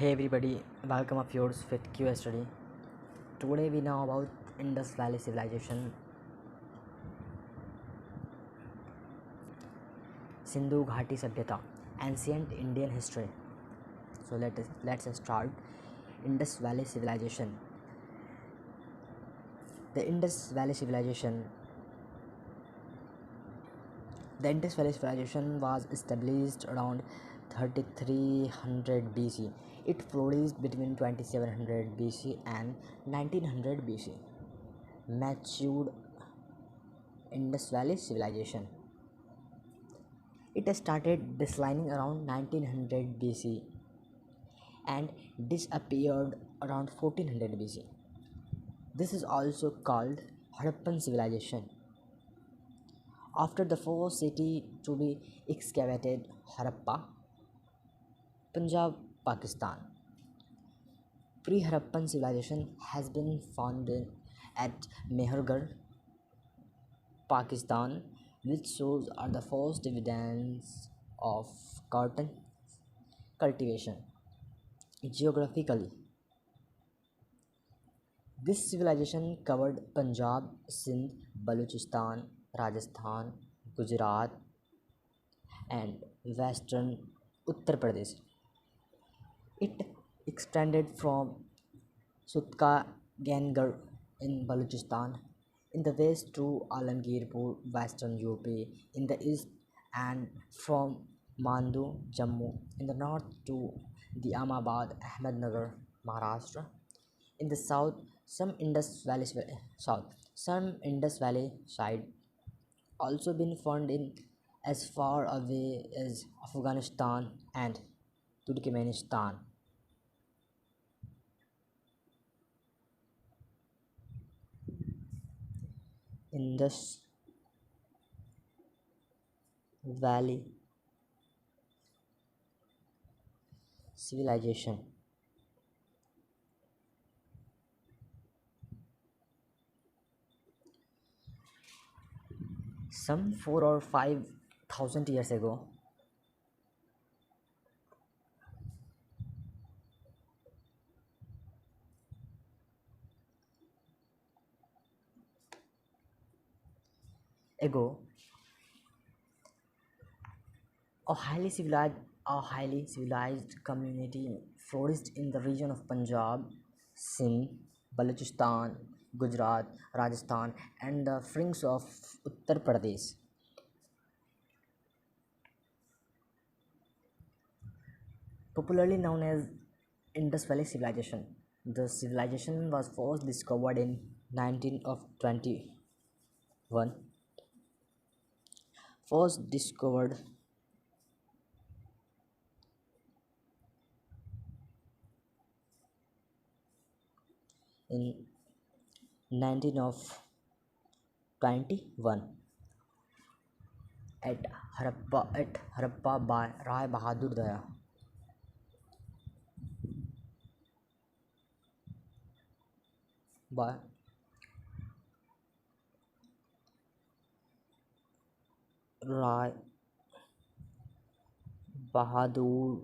Hey everybody, welcome of yours with QA study. Today we know about Indus Valley Civilization, Sindhu Ghati Sabhyata, ancient Indian history. So let's start. Indus Valley Civilization. The Indus Valley Civilization. The Indus Valley Civilization was established around 3300 BC. It flourished between 2700 BC and 1900 BC. Matured Indus Valley Civilization. It started declining around 1900 BC and disappeared around 1400 BC. This is also called Harappan civilization. After the first city to be excavated, Harappa, Punjab, Pakistan. Pre-Harappan civilization has been found at Mehergarh, Pakistan, which shows are the first evidence of cotton cultivation. Geographically, this civilization covered Punjab, Sindh, Balochistan, Rajasthan, Gujarat, and western Uttar Pradesh. It extended from Sutka Gangar in Balochistan in the west to Alamgirpur, western UP in the east, and from Mandu, Jammu in the north to the Ahmedabad, Ahmednagar, Maharashtra in the south. Some Indus Valley side also been found in as far away as Afghanistan and Turkmenistan. Indus Valley civilization. Some 4 or 5 thousand years ago, a highly civilized community flourished in the region of Punjab, Sindh, Balochistan, Gujarat, Rajasthan, and the fringes of Uttar Pradesh. Popularly known as Indus Valley Civilization. The civilization was first discovered in 1921. First discovered in 19 of 21 at Harappa by Rai Bahadur Daya. By Rai Bahadur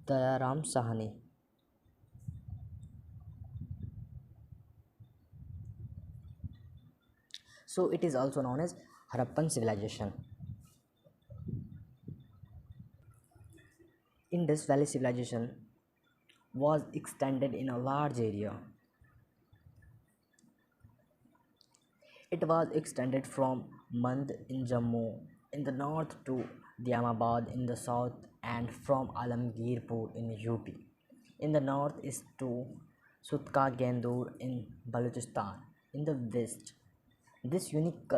Dayaram Sahani. So it is also known as Harappan civilization. Indus Valley civilization was extended in a large area. It was extended from Mand in Jammu in the north to Diamabad in the south and from Alamgirpur in UP in the northeast to Sutka Gendur in Balochistan in the west. This unique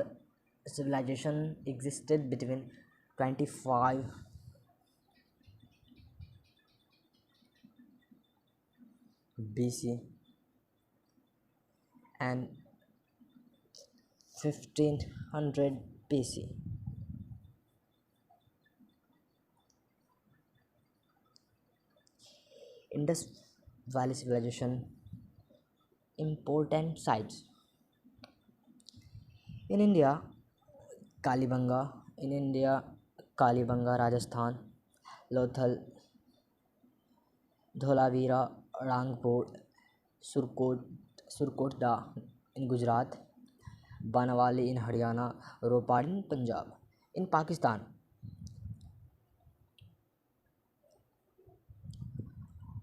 civilization existed between 25 BC and 1500 BC. Indus Valley civilization important sites in India. Kalibanga in India, Kalibanga, Rajasthan, Lothal, Dholavira, Rangpur, Surkot, Surkotda in Gujarat, Banawali in Haryana, Ropar in Punjab. In Pakistan,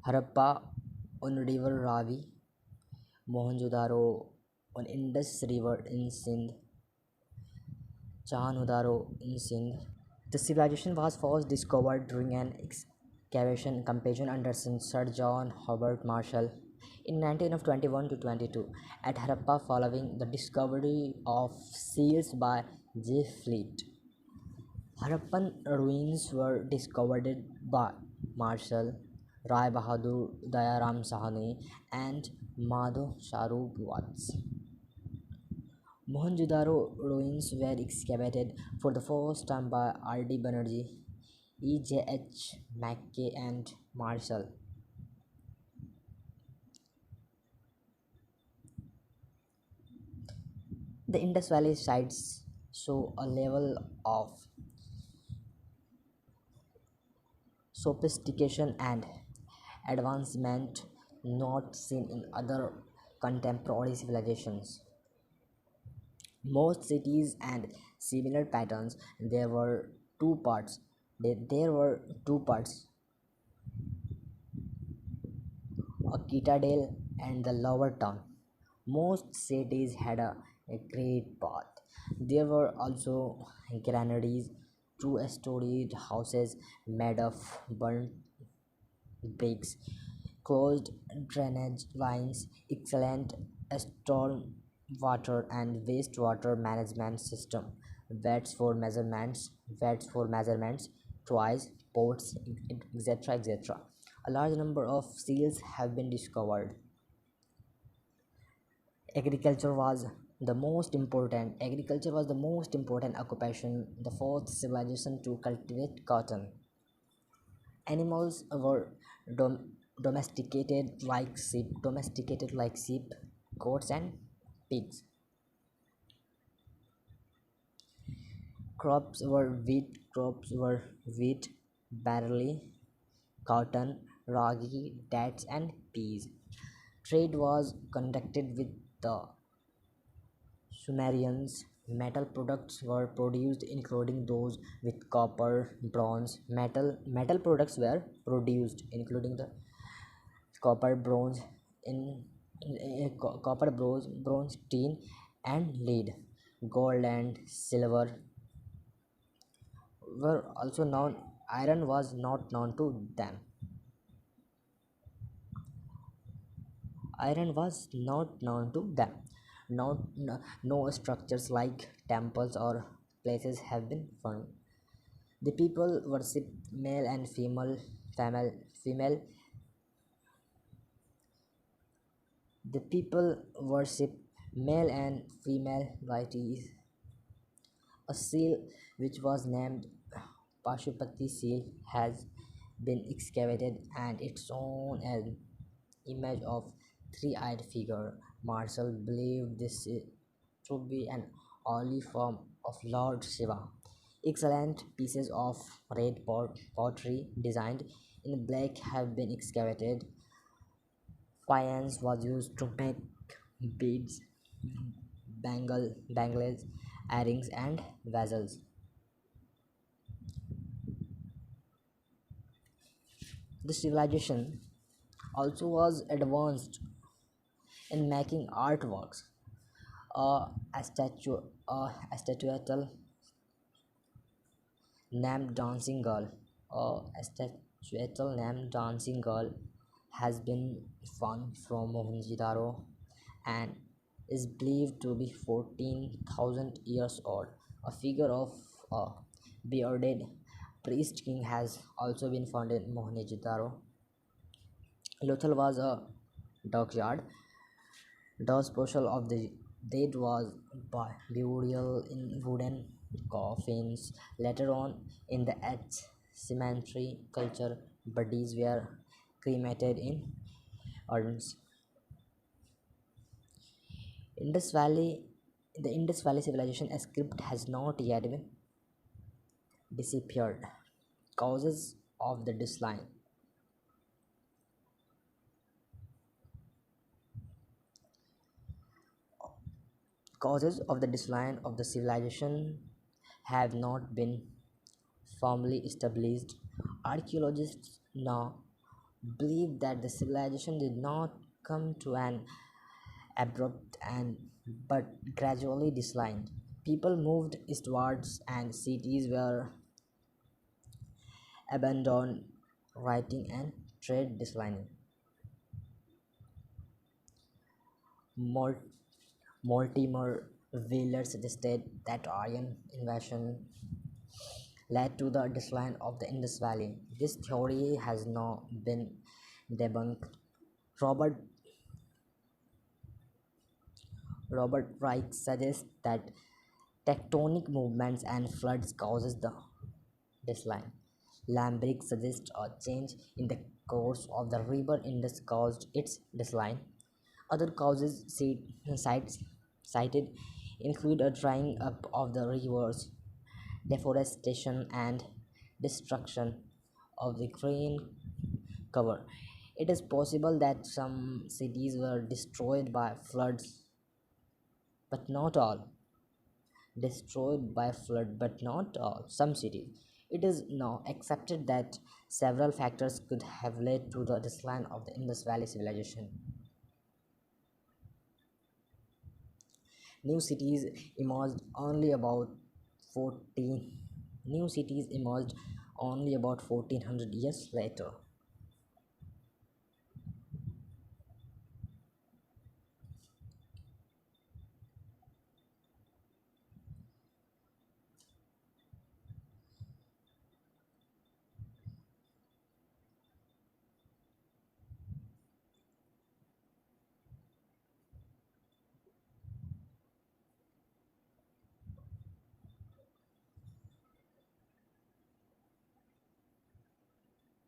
Harappa on River Ravi, Mohenjo-daro on Indus River in Sindh, Chahanudaro in Sindh. The civilization was first discovered during an excavation campaign under Sir John Hobart Marshall in 1921 to 22 at Harappa following the discovery of seals by J. Fleet. Harappan ruins were discovered by Marshall, Rai Bahadur, Dayaram Sahani, and Madho Sharu Watts. Mohenjo-daro ruins were excavated for the first time by R. D. Banerjee, E. J. H. Mackay, and Marshall. The Indus Valley sites show a level of sophistication and advancement not seen in other contemporary civilizations. Most cities and similar patterns. There were two parts. There were two parts, a citadel and the lower town. Most cities had a great path. There were also granaries, two-storied houses made of burnt bricks, closed drainage lines, excellent storm water and wastewater management system, vets for measurements, toys, ports, etc. etc. A large number of seals have been discovered. Agriculture was the most important occupation, the fourth civilization to cultivate cotton. Animals were domesticated like sheep, goats, and pigs. Crops were wheat, barley, cotton, ragi, dates, and peas. Trade was conducted with the Sumerians. Metal products were produced, including those with copper, bronze. Metal products were produced, including the copper, bronze, in, bronze, tin, and lead. Gold and silver were also known. Iron was not known to them. Iron was not known to them. No structures like temples or places have been found. The people worship male and female. The people worship male and female deities. A seal which was named Pashupati seal has been excavated and it's shown an image of three-eyed figure. Marshall believed this to be an early form of Lord Shiva. Excellent pieces of red pottery designed in black have been excavated. Faience was used to make beads, bangles, earrings, and vessels. The civilization also was advanced in making artworks. A, a statue, a statuette named Dancing Girl, a statuette named Dancing Girl has been found from Mohenjo-daro and is believed to be 14,000 years old. A figure of a bearded priest king has also been found in Mohenjo-daro. Lothal was a dockyard. Disposal of the dead was by burial in wooden coffins. Later on in the H cemetery culture, bodies were cremated in urns. Indus Valley The Indus Valley civilization as script has not yet been disappeared. Causes of the decline. Causes of the decline of the civilization have not been firmly established. Archaeologists now believe that the civilization did not come to an abrupt and but gradually declined. People moved eastwards and cities were abandoned, writing and trade declining. Mort- Mortimer Wheeler suggested that Aryan invasion led to the decline of the Indus Valley. This theory has now been debunked. Robert Robert Reich suggests that tectonic movements and floods causes the decline. Lambrick suggests a change in the course of the river Indus caused its decline. Other causes cites, cited include a drying up of the rivers, deforestation, and destruction of the grain cover. It is possible that some cities were destroyed by floods, but not all. Destroyed by flood, but not all. Some cities. It is now accepted that several factors could have led to the decline of the Indus Valley civilization. New cities emerged only about 14 New cities emerged only about 1400 years later.